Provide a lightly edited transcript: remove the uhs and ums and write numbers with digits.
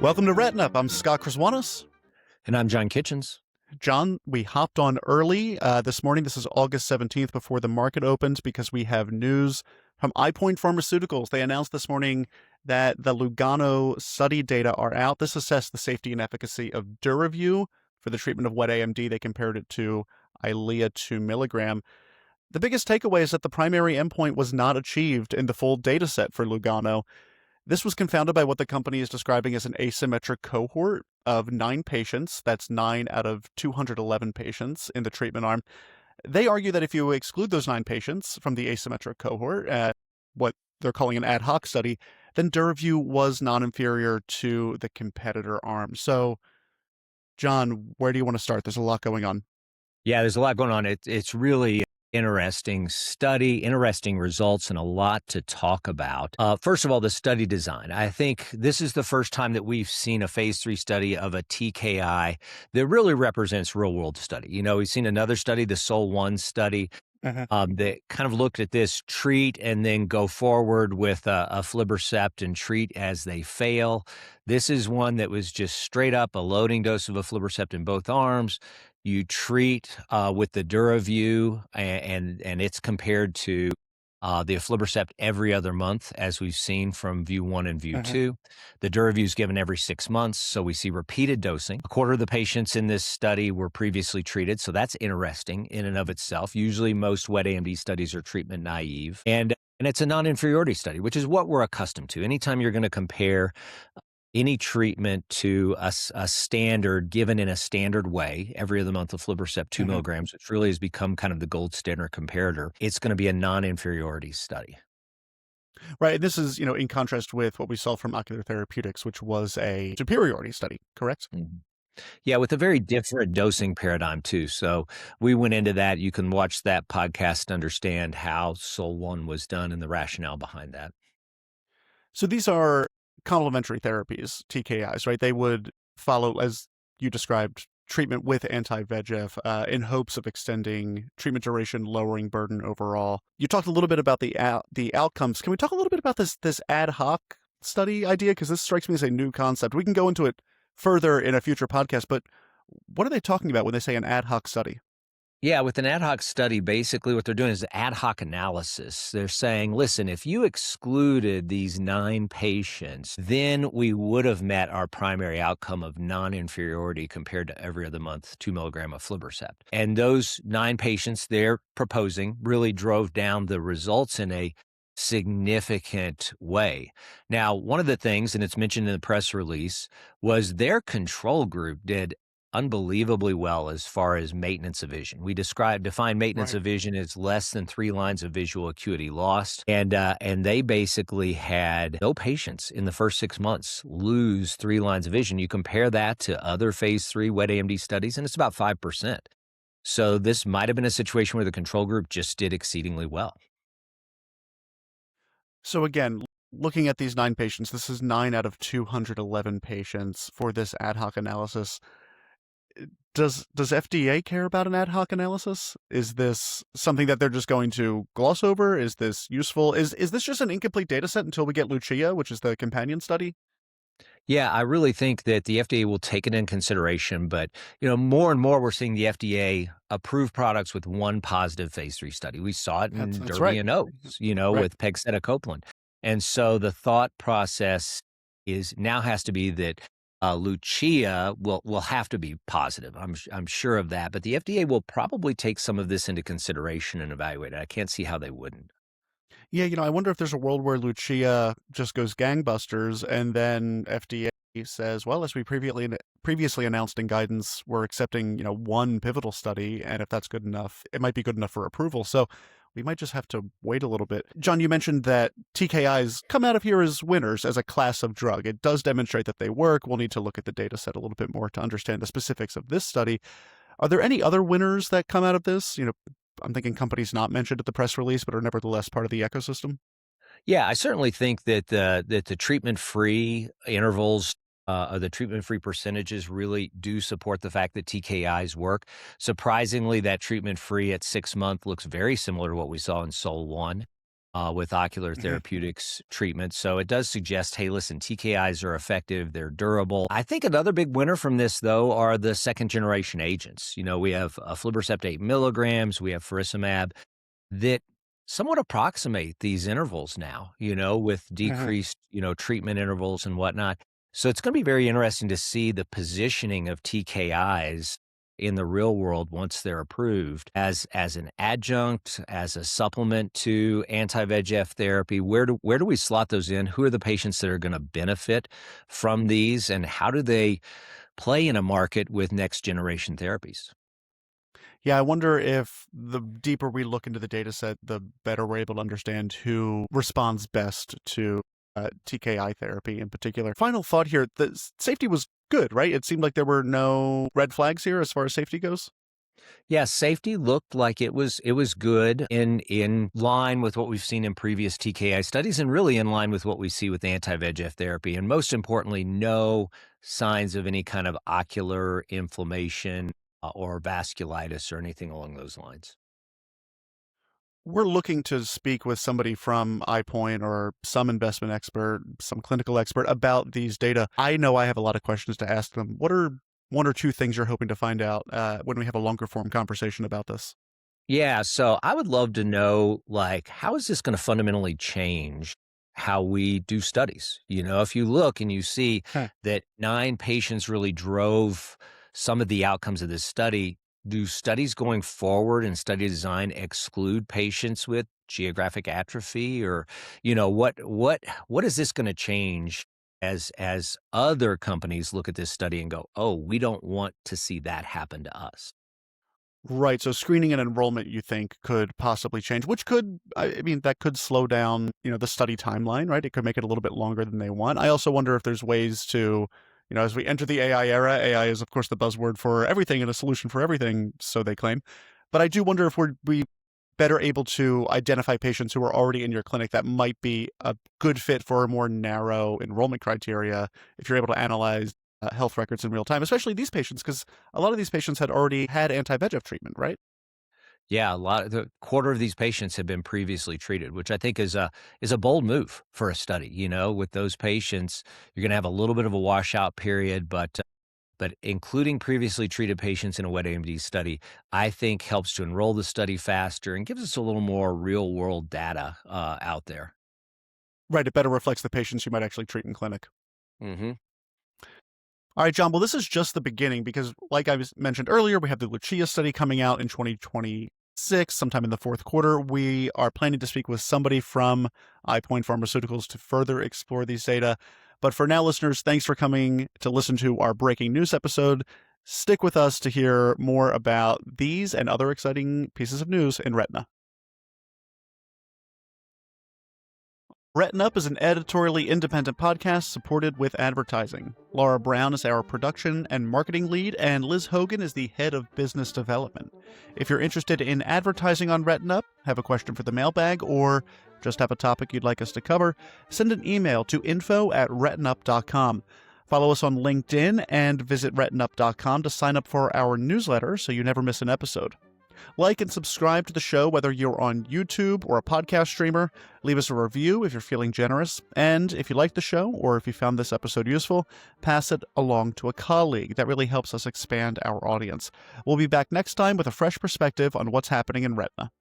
Welcome to Retina Up. I'm Scott Krzywonos. And I'm John Kitchens. John, we hopped on early this morning. This is August 17th before the market opens because we have news from EyePoint Pharmaceuticals. They announced this morning that the LUGANO study data are out. This assessed the safety and efficacy of Duravyu for the treatment of wet AMD. They compared it to Eylea 2 milligram. The biggest takeaway is that the primary endpoint was not achieved in the full data set for LUGANO. This was confounded by what the company is describing as an asymmetric cohort of 9 patients. That's 9 out of 211 patients in the treatment arm. They argue that if you exclude those 9 patients from the asymmetric cohort at what they're calling an ad hoc study, then Duravyu was non-inferior to the competitor arm. So, John, where do you want to start? There's a lot going on. Yeah, there's a lot going on. It's really interesting study, interesting results, and a lot to talk about. First of all, the study design. I think this is the first time that we've seen a phase 3 study of a TKI that really represents real-world study. You know, we've seen another study, the SOL-1 study, that kind of looked at this treat and then go forward with aflibercept and treat as they fail. This is one that was just straight up a loading dose of aflibercept in both arms. You treat with the Duravyu, and it's compared to the aflibercept every other month, as we've seen from View 1 and View 2. The Duravyu is given every 6 months, so we see repeated dosing. A quarter of the patients in this study were previously treated, so that's interesting in and of itself. Usually most wet AMD studies are treatment naive. And it's a non-inferiority study, which is what we're accustomed to. Anytime you're going to compare any treatment to a standard given in a standard way, every other month aflibercept 2 milligrams, which really has become kind of the gold standard comparator, it's going to be a non-inferiority study. Right. And this is, in contrast with what we saw from Ocular Therapeutics, which was a superiority study, correct? Yeah, with a very different dosing paradigm, too. So we went into that. You can watch that podcast to understand how SOL-1 was done and the rationale behind that. So these are complementary therapies, TKIs, right? They would follow, as you described, treatment with anti-VEGF in hopes of extending treatment duration, lowering burden overall. You talked a little bit about the outcomes. Can we talk a little bit about this ad hoc study idea? Because this strikes me as a new concept. We can go into it further in a future podcast, but what are they talking about when they say an ad hoc study? Yeah, with an ad hoc study, basically what they're doing is ad hoc analysis. They're saying, listen, if you excluded these 9 patients, then we would have met our primary outcome of non-inferiority compared to every other month 2 milligram aflibercept. And those 9 patients they're proposing really drove down the results in a significant way. Now, one of the things, and it's mentioned in the press release, was their control group did unbelievably well as far as maintenance of vision. We define maintenance of vision as less than 3 lines of visual acuity lost, and they basically had no patients in the first 6 months lose 3 lines of vision. You compare that to other phase 3 wet AMD studies, and it's about 5%. So this might have been a situation where the control group just did exceedingly well. So again, looking at these 9 patients, this is 9 out of 211 patients for this ad hoc analysis. Does FDA care about an ad hoc analysis? Is this something that they're just going to gloss over? Is this useful? Is this just an incomplete data set until we get LUCIA, which is the companion study? Yeah, I really think that the FDA will take it in consideration, but more and more we're seeing the FDA approve products with 1 positive phase 3 study. We saw it in That's Duravyu right. and Oaks, with pegcetacoplan. And so the thought process now has to be that LUCIA will have to be positive. I'm sure of that, but the FDA will probably take some of this into consideration and evaluate it. I can't see how they wouldn't. Yeah, I wonder if there's a world where LUCIA just goes gangbusters and then FDA says, well, as we previously announced in guidance, we're accepting, 1 pivotal study, and if that's good enough, it might be good enough for approval. So we might just have to wait a little bit. John, you mentioned that TKIs come out of here as winners as a class of drug. It does demonstrate that they work. We'll need to look at the data set a little bit more to understand the specifics of this study. Are there any other winners that come out of this? I'm thinking companies not mentioned at the press release, but are nevertheless part of the ecosystem. Yeah, I certainly think that the treatment-free intervals or the treatment-free percentages really do support the fact that TKIs work. Surprisingly, that treatment-free at 6 months looks very similar to what we saw in SOL-1. with ocular Mhm. therapeutics treatment. So it does suggest, hey, listen, TKIs are effective, they're durable. I think another big winner from this, though, are the second generation agents. We have aflibercept 8 milligrams, we have faricimab that somewhat approximate these intervals now, with Mhm. decreased, treatment intervals and whatnot. So it's going to be very interesting to see the positioning of TKIs in the real world once they're approved as an adjunct, as a supplement to anti-VEGF therapy. Where do we slot those in? Who are the patients that are going to benefit from these, and how do they play in a market with next generation therapies? Yeah, I wonder if the deeper we look into the data set, the better we're able to understand who responds best to TKI therapy in particular. Final thought here, the safety was good, right? It seemed like there were no red flags here as far as safety goes. Yeah, safety looked like it was good in line with what we've seen in previous TKI studies and really in line with what we see with anti-VEGF therapy. And most importantly, no signs of any kind of ocular inflammation or vasculitis or anything along those lines. We're looking to speak with somebody from EyePoint or some investment expert, some clinical expert about these data. I know I have a lot of questions to ask them. What are one or two things you're hoping to find out when we have a longer form conversation about this? Yeah, so I would love to know, like, how is this going to fundamentally change how we do studies? If you look and you see Huh. that 9 patients really drove some of the outcomes of this study, do studies going forward and study design exclude patients with geographic atrophy, or what is this going to change as other companies look at this study and go, oh, we don't want to see that happen to us? Right. So screening and enrollment, you think, could possibly change, which could, I mean, that could slow down, the study timeline, right? It could make it a little bit longer than they want. I also wonder if there's ways to, as we enter the AI era, AI is, of course, the buzzword for everything and a solution for everything, so they claim. But I do wonder if we better able to identify patients who are already in your clinic that might be a good fit for a more narrow enrollment criteria if you're able to analyze health records in real time, especially these patients, because a lot of these patients had already had anti-VEGF treatment, right? Yeah, the quarter of these patients have been previously treated, which I think is a bold move for a study. With those patients, you're going to have a little bit of a washout period, but including previously treated patients in a wet AMD study, I think helps to enroll the study faster and gives us a little more real world data out there. Right, it better reflects the patients you might actually treat in clinic. Hmm. All right, John. Well, this is just the beginning because, like mentioned earlier, we have the LUCIA study coming out in 2026, sometime in the fourth quarter. We are planning to speak with somebody from EyePoint Pharmaceuticals to further explore these data. But for now, listeners, thanks for coming to listen to our breaking news episode. Stick with us to hear more about these and other exciting pieces of news in retina. Retina Up is an editorially independent podcast supported with advertising. Laura Brown is our production and marketing lead, and Liz Hogan is the head of business development. If you're interested in advertising on Retina Up, have a question for the mailbag, or just have a topic you'd like us to cover, send an email to info@retinup.com. Follow us on LinkedIn and visit retinup.com to sign up for our newsletter so you never miss an episode. Like and subscribe to the show whether you're on YouTube or a podcast streamer. Leave us a review if you're feeling generous. And if you like the show or if you found this episode useful, pass it along to a colleague. That really helps us expand our audience. We'll be back next time with a fresh perspective on what's happening in retina.